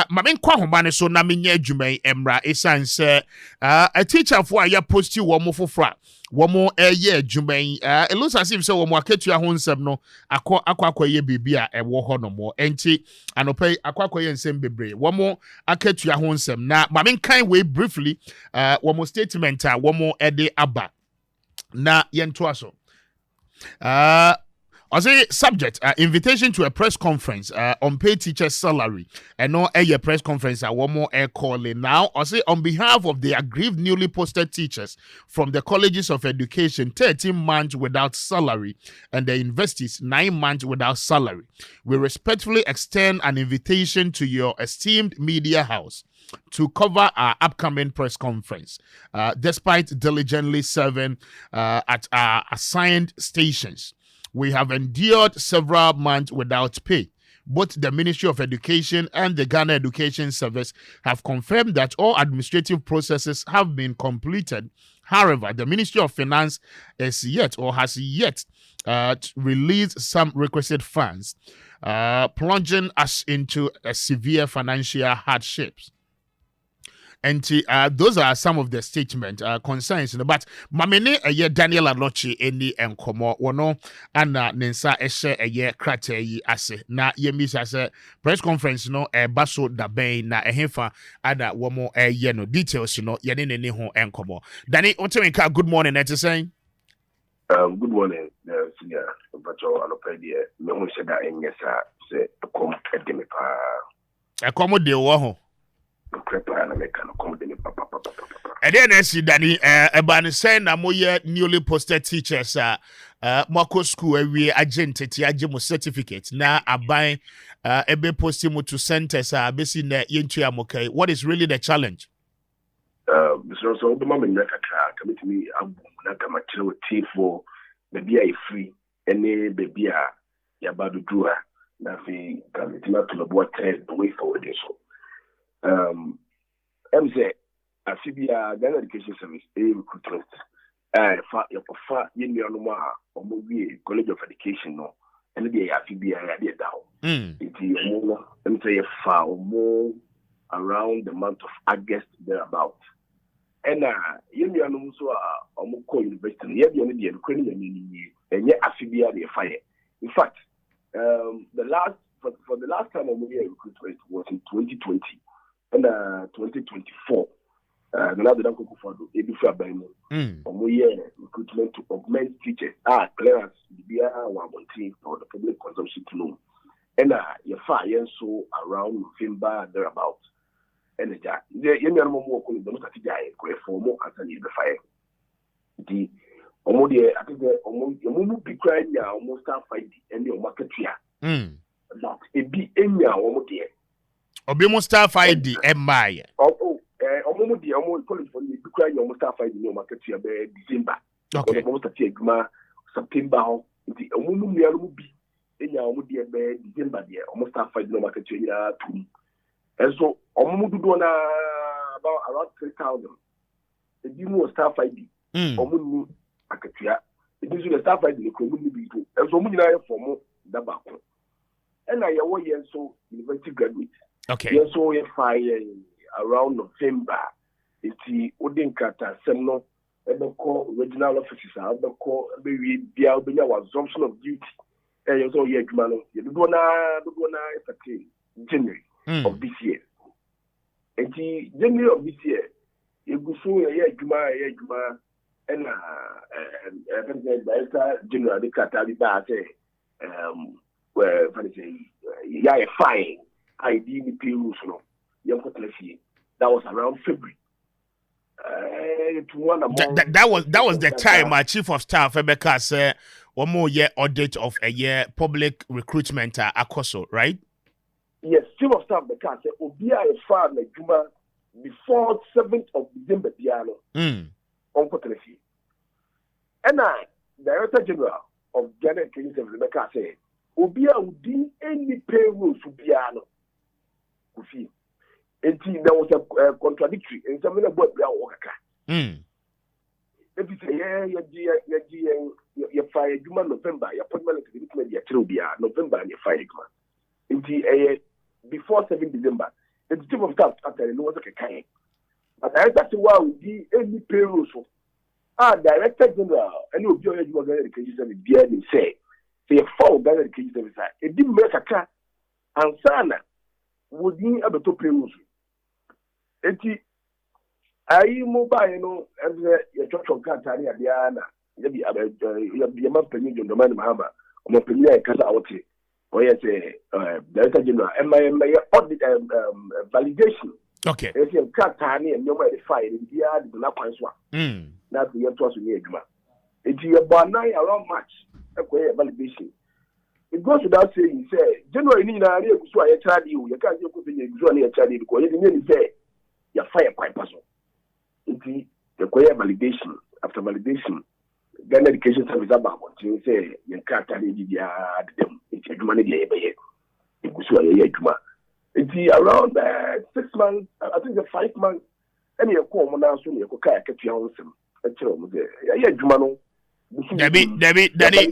Mamen kwa homane so na menye adwuma emra esan se a teacher for a ya posti wo mo fofra wo mo eye adwuma it looks as if so wo mo aketua ho nsem no akwa ye bibia e wo ho no mo enti anopai akwa ye nsem bebre wo mo aketua ho nsem na mamen kan we briefly wo mo statement wo mo ede aba na yento aso as a subject, invitation to a press conference on paid teacher salary, and no a press conference. One more air calling now. I say on behalf of the aggrieved newly posted teachers from the colleges of education, 13 months without salary, and the universities 9 months without salary, we respectfully extend an invitation to your esteemed media house to cover our upcoming press conference, despite diligently serving at our assigned stations. We have endured several months without pay. Both the Ministry of Education and the Ghana Education Service have confirmed that all administrative processes have been completed. However, the Ministry of Finance has yet released some requested funds, plunging us into a severe financial hardships. And those are some of the statement concerns. But mamene Daniel Anokye eni enkomo wono ana nensa ehye krate yi ase na yemi ase press conference no baso da ben na ehemfa ada womo no details no ye ne ho enkomo. Dani otemenka, good morning et saying. Good morning, senior Bacho Anokye me hu sheda enyesa se kom edemi pa. Ekomo de WOHO. And then I see Danny about saying na moye newly posted teachers Mako school we agent ajemo certificate na abai ebe posting to centers basi na yentu amokai. What is really the challenge? Mr. So the moment nakaka commit me abu na kama chilo tifo baby I free any baby ya badu dua na fi kamitima tunabuwa test the way forward so. I'm say Afibia Ghana Education Service recruitment. For College of Education no, and the Afibia idea down. It is say far more around the month of August thereabout. And so University. Yet only the Ukrainian and yet Afibia they fire. In fact, for the last time recruitment was in 2020. And 2024, now the Danko Kufado, Ebifa Bino, recruitment to augment teachers, clearance, the BR1 for the public consumption to know. And your fire so around November thereabout. And the young more don't for more answer the fire. The I think the be crying now almost fight and your market here. But it be any almost there. Obi Mustafa ID Emma. Omo di omo college for the cry your Mustafa ID no market here be December. Okay. Omo start Gma September the omo no bi enya omo di be December there omo Mustafa ID no market here too. And so omo do na about around 3,000. The demo Mustafa ID omo no market here. It is the Mustafa ID ko omo bi to. And so omo nyina for mo da ba ko. And I yawo yen so university graduate. Okay. Yes, so if I around November, it's the Odinkata Semno, call regional offices, call maybe the Albania assumption of duty. And you saw Yegmano, you do not January of this year. And the January of this year, you go so Yegma, and General the Cataliba, where fine. Ideally, that was around February. That was the time my chief of staff Rebecca said 1 more year audit of a year public recruitment Akoso, right? Yes, chief of staff Rebecca said Obia is far like Juma before 7th of December piano. Uncle Tennessee. And Director General of Ghana Education Service Rebecca said Obia would do any payroll to piano. And there was a contradictory and something about the worker. If you say, you fire Juma November, your appointment is to be November and you fire Juma. Before 7 December, the chief of staff after no was a kind. But I that's why we any payroll so. Director General, and you be you organize education service behind him say for organize education service. It didn't make a car and sana would be able to payroll. I mobile, and your church of Catania, Diana, maybe a month per million, the man Mahama, or Premier Casauti, or yes, Director General, and my audit validation. Okay. If you cut tiny and nobody fight in the yard, the lap one. That's the year to us in Yagma. It's your banana around March, a validation. It goes without saying, say, General in India, so I tell you, you can't put in your child because you didn't say you're fire quite puzzle. It's the validation. After validation, Ghana Education Service about what you say, you can't tell you them. It's a money day. It goes to a year. It's around 6 months, I think 5 months, and you come now soon, you could your own. Debbie,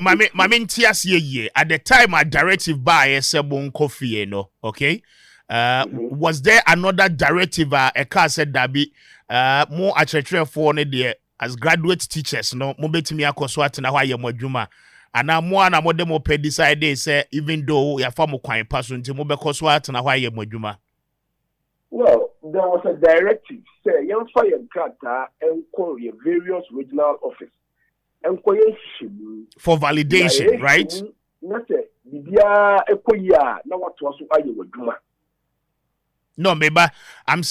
Mammy Tias ye at the time a directive by a Sebon Coffee, no, okay? Was there another directive a car said Debbie more at a for ne as graduate teachers, no, Mobetimi Akoswat and Hawaii Mojuma. And I'm one of them up decide they say, even though your former quite person to Mobekoswat and Hawaii Mojuma. Well, there was a directive, say, young fire carter and call your various regional office. And for validation, right? Not a quia, now what was Iowa. No, maybe I'm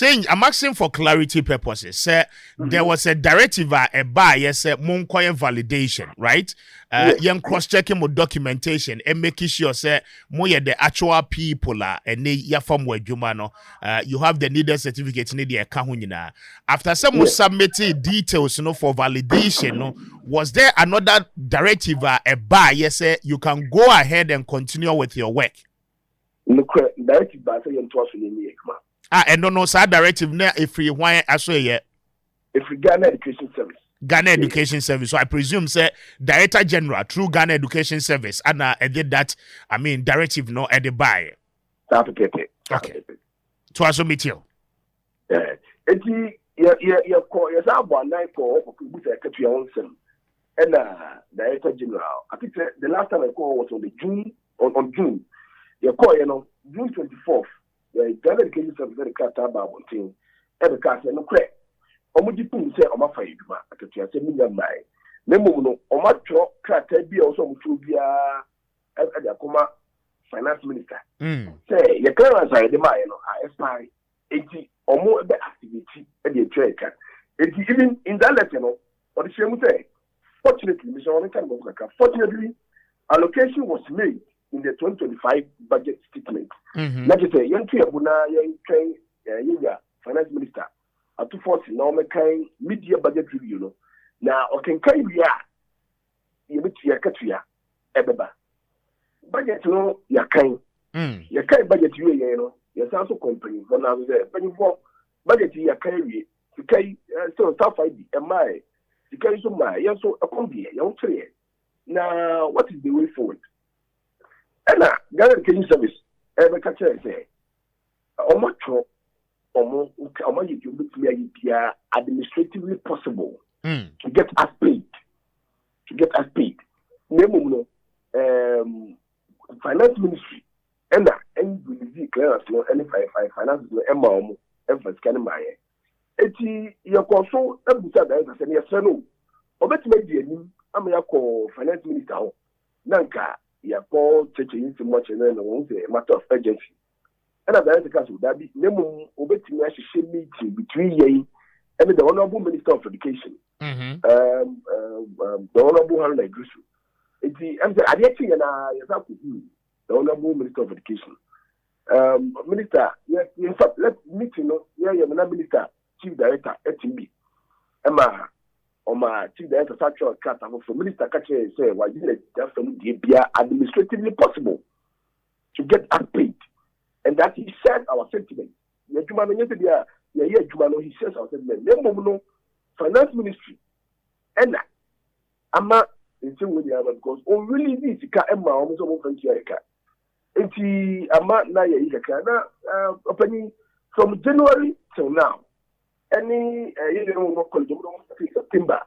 asking for clarity purposes. Sir, there was a directive a by yes, Monkoyan validation, right? Young cross-checking with documentation and making sure say more the actual people and ya from where you have the needed certificate in the account. After some submitted details, for validation, was there another directive a by yes, you can go ahead and continue with your work? Directive by saying to us in and no, sir, directive now if we want as well yet. If we Ghana Education Service. Ghana Education Service. So I presume say Director General through Ghana Education Service. And I did that, I mean directive no at the buy. Okay. To also meet you. You call yourself one night call with a country on some. And Director General. I think the last time I called was on June. You call, June 24th, the Ghana Education Service very cut about one thing. Every cast no crack. Omuji pun say Oma Fire Juma, I can say million by. Nemo, Oma Chok, Crack, be also Mutubia as a Akoma Finance Minister. Say, your clearance are the mine, I aspire 80 or more activity at the trade. Even in that letter, what the same say. Fortunately, Mr. Oneka, fortunately, allocation was made in the 2025 budget statement. Like I say, young Abuna, young train, finance minister, at 240, now making media budget review. Now, okay, can you meet your Katria, Ebeba? Budget, your kind. Your kind budget, you also company, for now, but for budget, your carry, you can still tough ID, and my, you carry so my, yes, so a combi, young tree. Now, what is the way forward? And Ghana Education Service, every catcher say, Omacho, you administratively possible to get us paid. Nemo, finance ministry, and the clearance, any finance, and for scanning my. Your console, that and yes, no. Or better make the I'm your finance minister, Nanka. You call churching so much and then a matter of urgency. And at the end of the case, that be Nemo obeying a meeting between ye and the Honorable Minister of Education, the Honorable Haruna Idrisu. It's the Adiachi and I have to do the Honorable Minister of Education. Minister, yes, in fact, let's meet Minister, Chief Director, HMB, Emma. My chief director actual cut for Minister Kache say why you be administratively possible to get us paid. And that he said our sentiment. He says our sentiment. Finance Ministry. And I'm not in some way because really need to cut Emma almost over 20 years. And I'm not now opening from January till now, any college September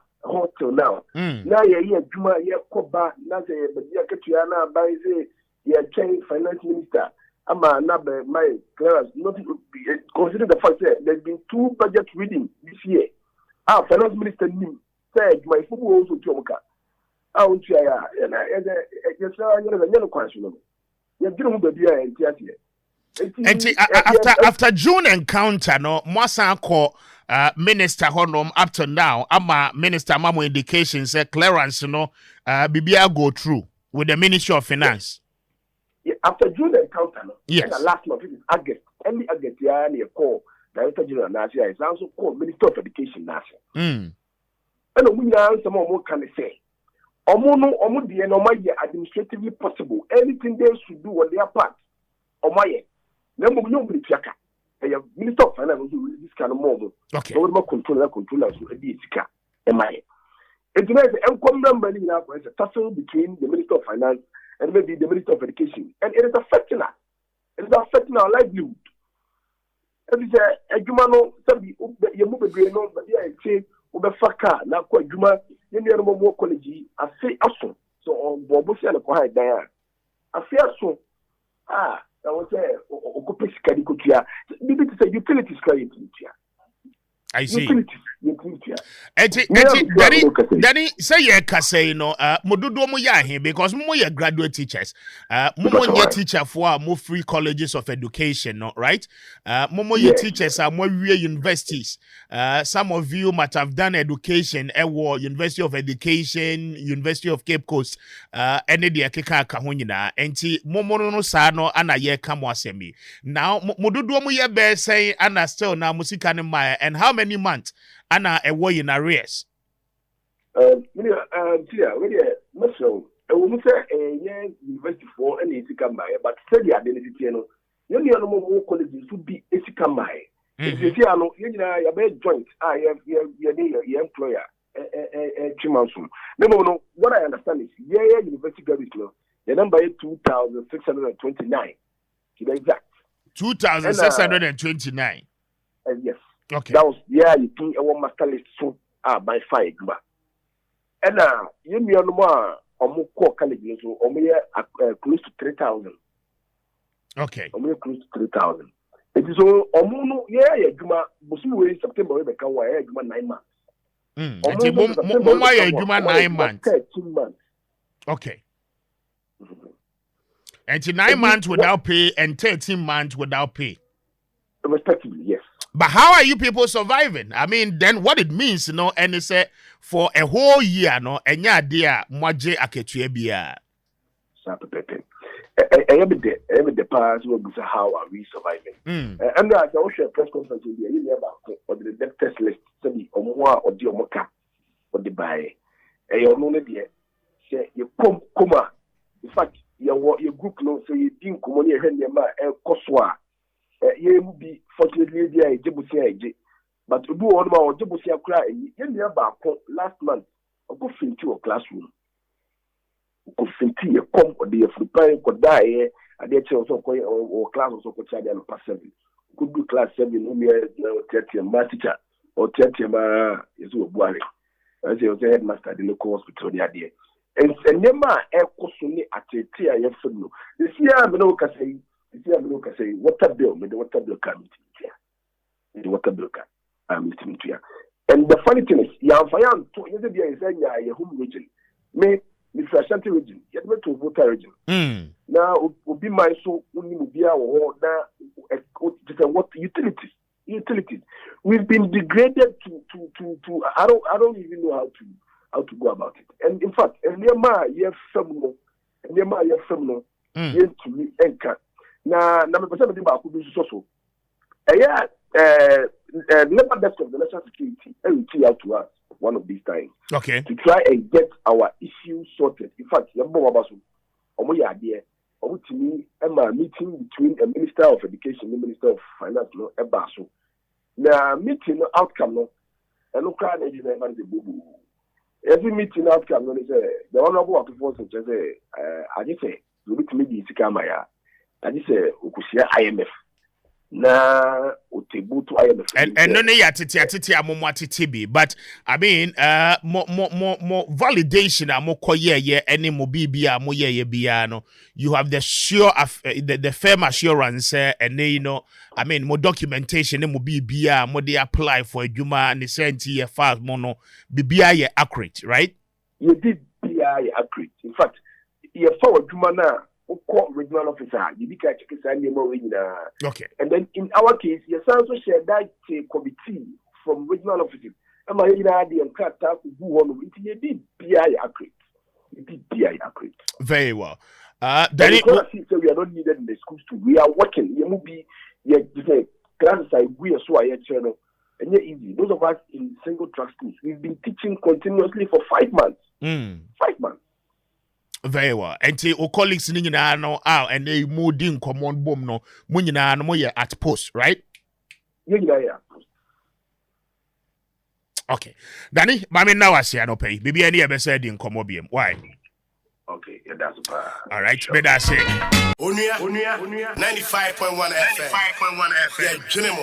till now. Now you Juma, you Koba, Naze, but you Katuana by the Chinese finance minister. Ama my class not consider the fact that there's been 2 budget readings this year. Finance minister said my football also Jomoka. And after June encounter, no Mwasa call minister honum up to now. Ama minister Mamo indications clearance, Bibia go through with the Ministry of Finance. After June encounter, yes. The last month, it is August. Any August, you call Director General Nasia is also called Minister of Education Nasia. And we now some more can say. Omo administratively possible. Anything they should do on their part. Omaye. Number one, Minister of Finance will this kind of moment. Okay. So we controllers will be Sika. Omaye. It's nice. I'm coming money now. It's a tussle between the Minister of Finance and maybe the Minister of Education, and it is affecting us. It is affecting our livelihood. If you say a Jumano, you move a grain on, but yeah, say Ubefaka, now quite Juma, you need more college. I say also. So on Bobosia and Kohai Diane. I fear so. I was there. Okopesika Dikutia. Maybe it's a utilities credit. I see. Utilities. Danny, say ye kase modudo mo ya he because mo ye graduate teachers. Mo ye teacher for mo free colleges of education, no, right? Mo ye teachers are more universities. Some of you might have done education at University of Education, University of Cape Coast, any de akeka ka ho nyina. Enti mo no sa no ana ye ka mo asemi. Now modudo mo ye be say ana still na musika ne mai, and how many months ana ewo in arrears? University for any Isikamai, but study identity, you know, more colleges would be Isikamai. If you see, I know, you have joint, I have your employer, Chimansu. No, what I understand is, University Graduate Law, the number is 2,629. To be exact. 2,629. Yes. Okay. That was you think a one master list so by 5. And you know more core colleges so close to 3,000. Okay. Close to 3,000. It is all Juma Busu September we become 9 months. Juma 9 months. 13 months. Okay. And 9 months without pay and 13 months without pay. Respectively, yes. But how are you people surviving? I mean, then what it means, and it's for a whole year, and yeah, dear, Mwaje Aketue Bia. Every day, past will be how are we surviving? And I also press conference in the year about or the death test list, study Onua or Diomoka or the buy. And you're only there, say you come, in fact, your group, no, so you didn't come on your hand, your man, and Koswa. You will be fortunately there, Jibusia, but to do all my Jibusia cry, you last month, I go into a classroom. Could finti come or the African could die, and they also or class also could charge them past 7. Could do class 7 30 teacher or 30 is Buari. As you say, headmaster at the local hospital the idea. And Nema Ekosuni at a tea, I have no. This year, Minoka say, water bill, the water bill coming to the water bill I'm listening to you. And the funny thing is, Yanfayan, 2 years ago, is a home region. May the Ashanti region, yet went to Volta region. Now, will be my so only Mubia or now, what utilities. We've been degraded to I don't even know how to go about it. And in fact, and you have feminine, to me, anchor. Now, number 7 about could be so. Never desk of the national security, and we out to us one of these times. Okay. To try and get our issues sorted. In fact, you have idea. To me, a meeting between a Minister of Education and the Minister of Finance, no, a basso. Now, meeting outcome, no, and no crowd is never the boo. Every meeting outcome, no, is the honorable of the force, and say, I just say, you meet me, Sikamaya. I just say, Ukusia IMF. na otebu to IMF. And no ya titi amomo titi bi, but I mean more validation amo koye any mo bibia mo ye bia no. You have the sure the firm assurance and you know I mean more documentation mo bibia mo they apply for a juma and the senti ye fast mono bibia ye accurate, right? You did bia accurate. In fact, ye forward juma na call regional officer, you be catch okay. And then in our case, you also share that committee from regional offices. Am I in the and cut out who on it? You did PI accurate. You did PI accurate. Very well. Then we are not needed in the schools too. We are working. You will be classes like we are so channel. And yet easy. Those of us in single track schools, we've been teaching continuously for 5 months. 5 months. Very well. And your colleagues in no and they moved in common boom no munina no more at post, right? Yeah. Okay. Danny, mami now I see no pay. Maybe any ever said in commodium. Why? Okay, yeah, that's all right, sure. Better say. Onua 95.1 FM. 95.1 FM. Yeah,